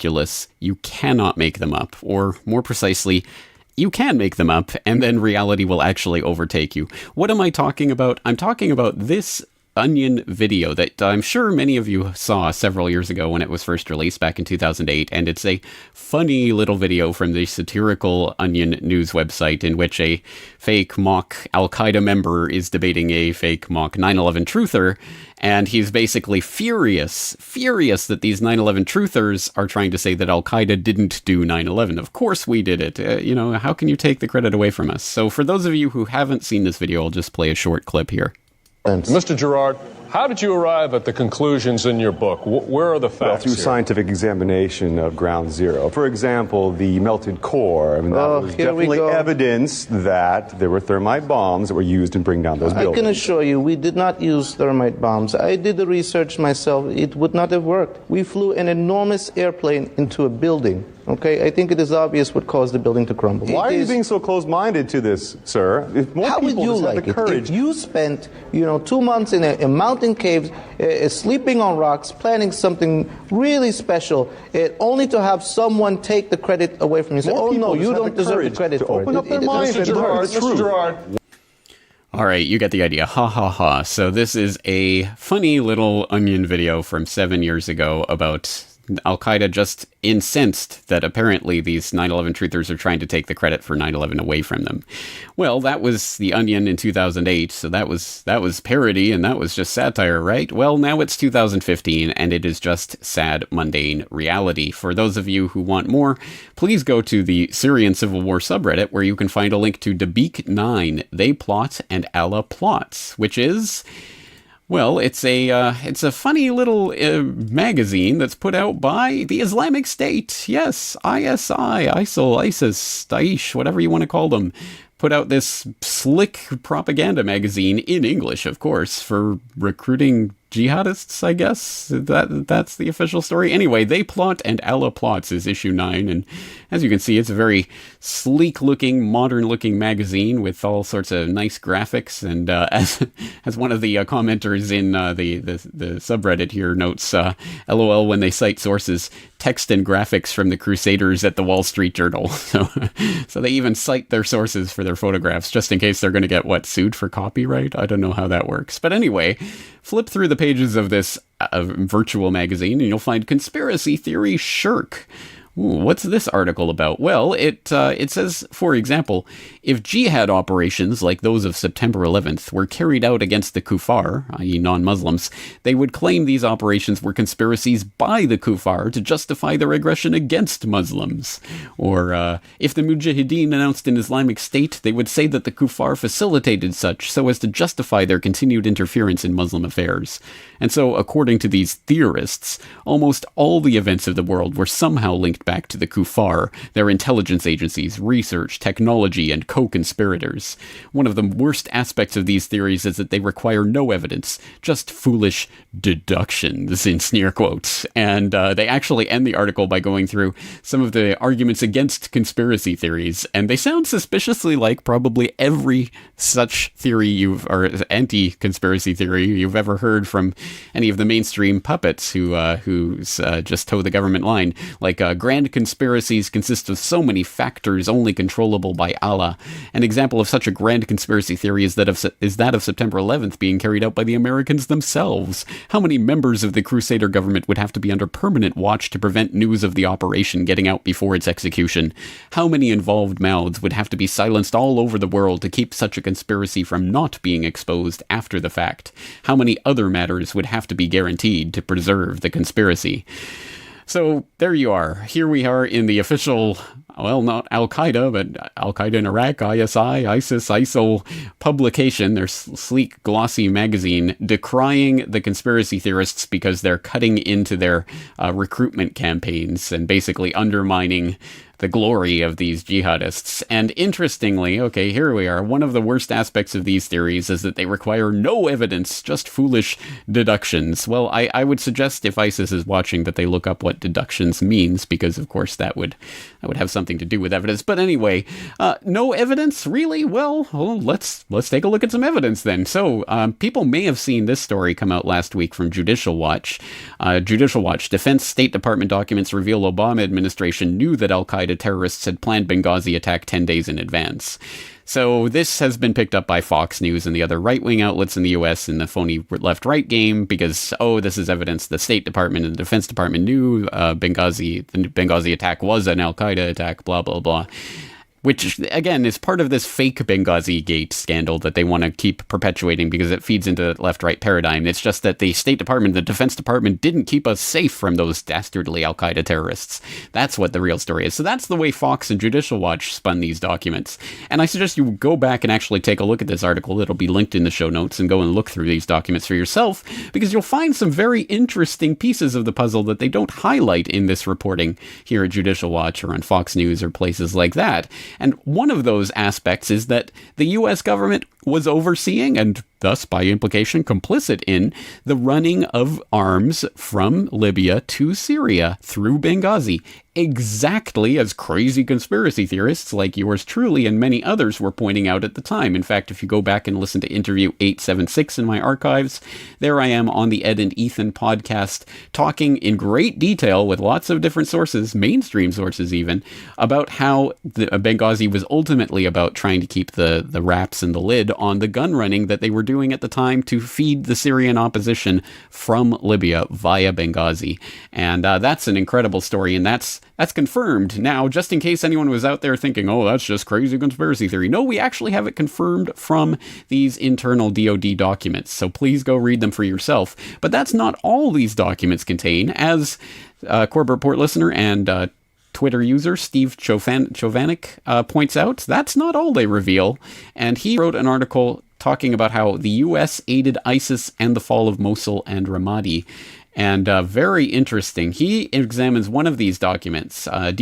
ridiculous. You cannot make them up. Or more precisely, you can make them up, and then reality will actually overtake you. What am I talking about? I'm talking about this Onion video that I'm sure many of you saw several years ago when it was first released back in 2008, and it's a funny little video from the satirical Onion news website in which a fake mock Al-Qaeda member is debating a fake mock 9/11 truther, and he's basically furious that these 9/11 truthers are trying to say that Al-Qaeda didn't do 9/11. Of course we did it. How can you take the credit away from us? So for those of you who haven't seen this video, I'll just play a short clip here. Mr. Girard, how did you arrive at the conclusions in your book? Where are the facts? Well, through here? scientific examination of Ground Zero. For example, the melted core. I mean, that was definitely evidence that there were thermite bombs that were used in bringing down those buildings. I can assure you, we did not use thermite bombs. I did the research myself. It would not have worked. We flew an enormous airplane into a building. Okay, I think it is obvious what caused the building to crumble. Why are you being so close-minded to this, sir? If more How would you like it if you spent, 2 months in a mountain cave, sleeping on rocks, planning something really special, only to have someone take the credit away from you? Say, oh no, you don't deserve the credit for it. Open up their minds and learn the truth. Mr. Girard. All right, you get the idea. Ha ha ha. So this is a funny little Onion video from 7 years ago about Al-Qaeda just incensed that apparently these 9/11 truthers are trying to take the credit for 9/11 away from them. Well, that was the Onion in 2008, so that was parody and that was just satire, right? Well, now it's 2015 and it is just sad, mundane reality. For those of you who want more, please go to the Syrian Civil War subreddit where you can find a link to Dabiq 9, They Plot and Allah Plots, which is... well, it's a funny little magazine that's put out by the Islamic State. Yes, ISI, ISIL, ISIS, Daesh, whatever you want to call them. Put out this slick propaganda magazine in English, of course, for recruiting jihadists, I guess. That's the official story. Anyway, They Plot and Allah Plots is issue 9, and as you can see, it's a very sleek-looking, modern-looking magazine with all sorts of nice graphics, and as one of the commenters in the subreddit here notes, LOL when they cite sources, text and graphics from the Crusaders at the Wall Street Journal. So they even cite their sources for their photographs, just in case they're going to get, sued for copyright? I don't know how that works. But anyway, flip through the pages of this virtual magazine and you'll find Conspiracy Theory Shirk. Ooh, what's this article about? Well, it says, for example, if jihad operations like those of September 11th were carried out against the kuffar, i.e. non-Muslims, they would claim these operations were conspiracies by the kuffar to justify their aggression against Muslims. Or if the mujahideen announced an Islamic State, they would say that the kuffar facilitated such so as to justify their continued interference in Muslim affairs. And so, according to these theorists, almost all the events of the world were somehow linked back to the kuffar, their intelligence agencies, research, technology, and co-conspirators. One of the worst aspects of these theories is that they require no evidence, just foolish deductions, in sneer quotes. And they actually end the article by going through some of the arguments against conspiracy theories, and they sound suspiciously like probably every such theory or anti-conspiracy theory you've ever heard from any of the mainstream puppets who just toe the government line. Like, grand conspiracies consist of so many factors only controllable by Allah. An example of such a grand conspiracy theory is that of September 11th being carried out by the Americans themselves. How many members of the Crusader government would have to be under permanent watch to prevent news of the operation getting out before its execution? How many involved mouths would have to be silenced all over the world to keep such a conspiracy from not being exposed after the fact? How many other matters would have to be guaranteed to preserve the conspiracy? So there you are. Here we are in the official, well, not Al-Qaeda, but Al-Qaeda in Iraq, ISI, ISIS, ISIL publication, their sleek, glossy magazine, decrying the conspiracy theorists because they're cutting into their recruitment campaigns and basically undermining the glory of these jihadists. And interestingly, okay, here we are. One of the worst aspects of these theories is that they require no evidence, just foolish deductions. Well, I would suggest if ISIS is watching that they look up what deductions means, because of course that would have something to do with evidence. But anyway, no evidence, really? Well, let's take a look at some evidence then. So people may have seen this story come out last week from Judicial Watch. Judicial Watch: Defense State Department documents reveal Obama administration knew that al-Qaeda terrorists had planned Benghazi attack 10 days in advance. So this has been picked up by Fox News and the other right-wing outlets in the U.S. in the phony left-right game because, this is evidence the State Department and the Defense Department knew the Benghazi attack was an al-Qaeda attack, blah, blah, blah. Which, again, is part of this fake Benghazi Gate scandal that they want to keep perpetuating because it feeds into the left-right paradigm. It's just that the State Department, the Defense Department, didn't keep us safe from those dastardly al-Qaeda terrorists. That's what the real story is. So that's the way Fox and Judicial Watch spun these documents. And I suggest you go back and actually take a look at this article. It'll be linked in the show notes, and go and look through these documents for yourself, because you'll find some very interesting pieces of the puzzle that they don't highlight in this reporting here at Judicial Watch or on Fox News or places like that. And one of those aspects is that the U.S. government was overseeing, and thus by implication complicit in, the running of arms from Libya to Syria through Benghazi, exactly as crazy conspiracy theorists like yours truly and many others were pointing out at the time. In fact, if you go back and listen to interview 876 in my archives, there I am on the Ed and Ethan podcast talking in great detail with lots of different sources, mainstream sources even, about how the Benghazi was ultimately about trying to keep the wraps and the lid on the gun running that they were doing at the time to feed the Syrian opposition from Libya via Benghazi. And that's an incredible story, and that's confirmed. Now, just in case anyone was out there thinking, that's just crazy conspiracy theory. No, we actually have it confirmed from these internal DoD documents, so please go read them for yourself. But that's not all these documents contain, as Corporate Report listener and Twitter user Steve Chovanec points out. That's not all they reveal, and he wrote an article talking about how the U.S. aided ISIS and the fall of Mosul and Ramadi. And very interesting. He examines one of these documents, DoD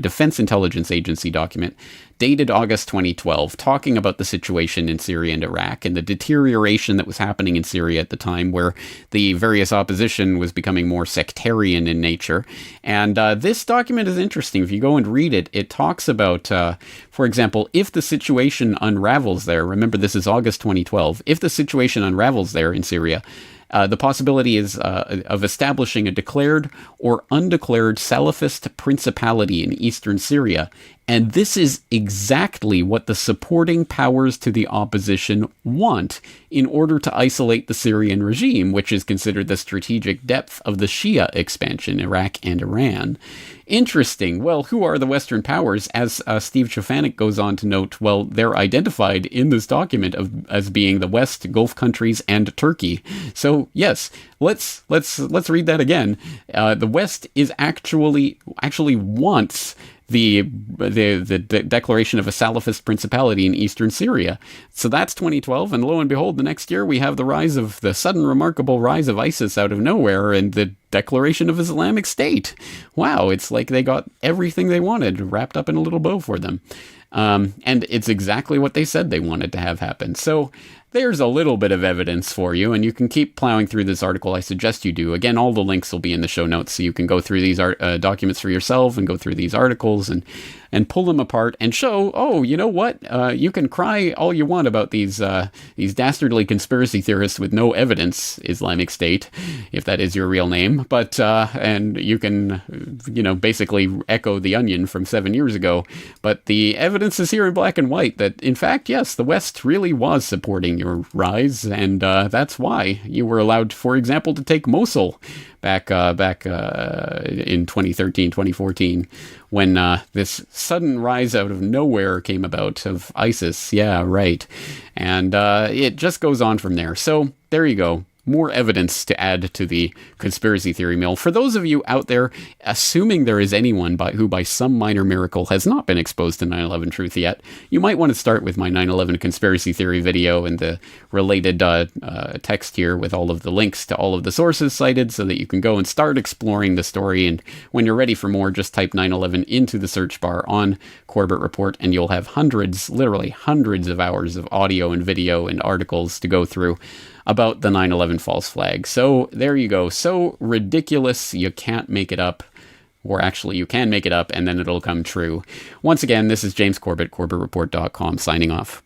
Defense Intelligence Agency document, dated August 2012, talking about the situation in Syria and Iraq and the deterioration that was happening in Syria at the time, where the various opposition was becoming more sectarian in nature. And this document is interesting. If you go and read it, it talks about, for example, if the situation unravels there, remember this is August 2012, if the situation unravels there in Syria, the possibility is of establishing a declared or undeclared Salafist principality in eastern Syria. And this is exactly what the supporting powers to the opposition want in order to isolate the Syrian regime, which is considered the strategic depth of the Shia expansion, Iraq and Iran. Interesting. Well, who are the Western powers? As Steve Chovanec goes on to note, well, they're identified in this document as being the West, Gulf countries, and Turkey. So yes, let's read that again. The West is actually wants the declaration of a Salafist principality in eastern Syria. So that's 2012, and lo and behold, the next year we have the sudden remarkable rise of ISIS out of nowhere and the declaration of Islamic State. Wow, it's like they got everything they wanted wrapped up in a little bow for them. And it's exactly what they said they wanted to have happen. So there's a little bit of evidence for you, and you can keep plowing through this article. I suggest you do. Again, all the links will be in the show notes, so you can go through these documents for yourself and go through these articles and pull them apart and show, you know what? You can cry all you want about these dastardly conspiracy theorists with no evidence, Islamic State, if that is your real name. But and you can, basically echo The Onion from 7 years ago. But the evidence is here in black and white that, in fact, yes, the West really was supporting your rise, and that's why you were allowed, for example, to take Mosul back in 2013, 2014, when this sudden rise out of nowhere came about of ISIS. Yeah, right. And it just goes on from there. So there you go. more evidence to add to the conspiracy theory mill. For those of you out there, assuming there is anyone who by some minor miracle has not been exposed to 9/11 truth yet, you might want to start with my 9/11 conspiracy theory video and the related text here with all of the links to all of the sources cited so that you can go and start exploring the story. And when you're ready for more, just type 9/11 into the search bar on Corbett Report and you'll have hundreds, literally hundreds of hours of audio and video and articles to go through about the 9/11 false flag. So there you go. So ridiculous you can't make it up. Or actually, you can make it up and then it'll come true. Once again, this is James Corbett, CorbettReport.com, signing off.